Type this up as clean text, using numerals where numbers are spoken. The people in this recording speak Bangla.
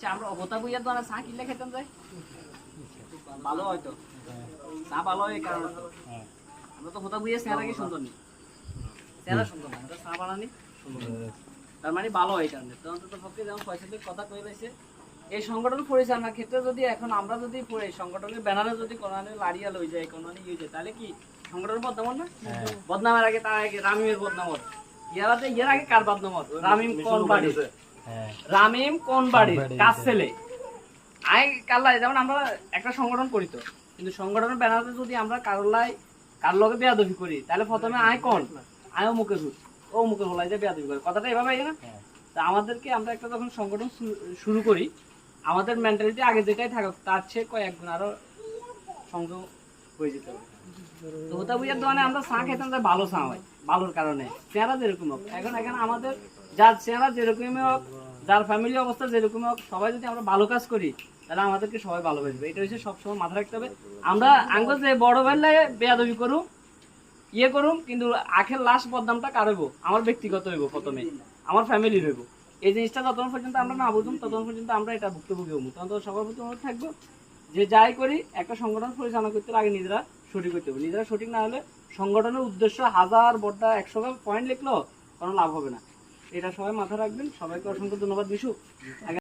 আচ্ছা আমরা হোতা বুইয়ার দোকানে চা কিনলে খেতাম যাই ভালো হয়তো চা ভালো হয় এই কারণে তো আমরা তো হোতা বুইয়ার চেহারা কি সুন্দর নেই চেহারা সুন্দর না আমরা চা বানানি সুন্দর তার মানে ভালো হয় এই কারণে তো অন্তত পক্ষে যেমন ফয়সালের কথা কয়ে লাইছে এই সংগঠন পরিচালনার ক্ষেত্রে যদি এখন আমরা যদি এই সংগঠনের ব্যানারে যদি কোনানে লাড়িয়া লই যায় কোনানে ইয়ে যায় তাহলে কি সংগঠনের বদনাম না বদনামের আগে তার আগে রামিমের বদনাম হয় ইয়ারাতে এর আগে কার বদনাম হয় রামিম কোন বাড়ি রামিম কোন বাড়ি কাজ ছেলে আই কাল্লাই যেমন আমরা একটা সংগঠন করি তো কিন্তু সংগঠনের ব্যানারে যদি আমরা কার লগে বেয়াদবি করি তাহলে প্রথমে আয় কোন আয়ও মুখে ঘুষ ও মুখে বলাই যে বেয়াদবি করে কথাটা এভাবে না তা আমাদেরকে আমরা একটা যখন সংগঠন শুরু করি আমাদের মেন্টালিটি আগে যেটাই থাকুক তার চেয়ে কয়েক গুণ আরো সংযোগ হয়ে যেতে হবে তো ওটা বুঝার দোকানে আমরা চা খেতাম যে ভালো চা হয় ভালোর কারণে চেহারা যেরকম হোক এখন এখানে আমাদের যার চেহারা যেরকমই হোক যার ফ্যামিলি অবস্থা যেরকম হোক সবাই যদি আমরা ভালো কাজ করি তাহলে আমাদেরকে সবাই ভালোবাসবে এটা হচ্ছে সবসময় মাথা রাখতে হবে আমরা আঙ্গ যে বড় ভাইলে বেয়াদবি করুম ইয়ে করুম কিন্তু আখের লাস্ট বদনামটা কার হইব আমার ব্যক্তিগত হইব প্রথমে আমার ফ্যামিলির হইব এই জিনিসটা যতক্ষণ পর্যন্ত আমরা না বুঝুম ততক্ষণ পর্যন্ত আমরা এটা ভুক্তভোগী হবো তখন তো সবার প্রতি অনুরোধ থাকবো যে যাই করি একটা সংগঠন পরিচালনা করতে আগে নিজেরা সঠিক করতে হবে নিজেরা সঠিক না হলে সংগঠনের উদ্দেশ্য 1000 বড়টা 100 পয়েন্ট লিখলো কোনো লাভ হবে না এটা সবাই মাথায় রাখবেন সবাইকে অসংখ্য ধন্যবাদ বিশু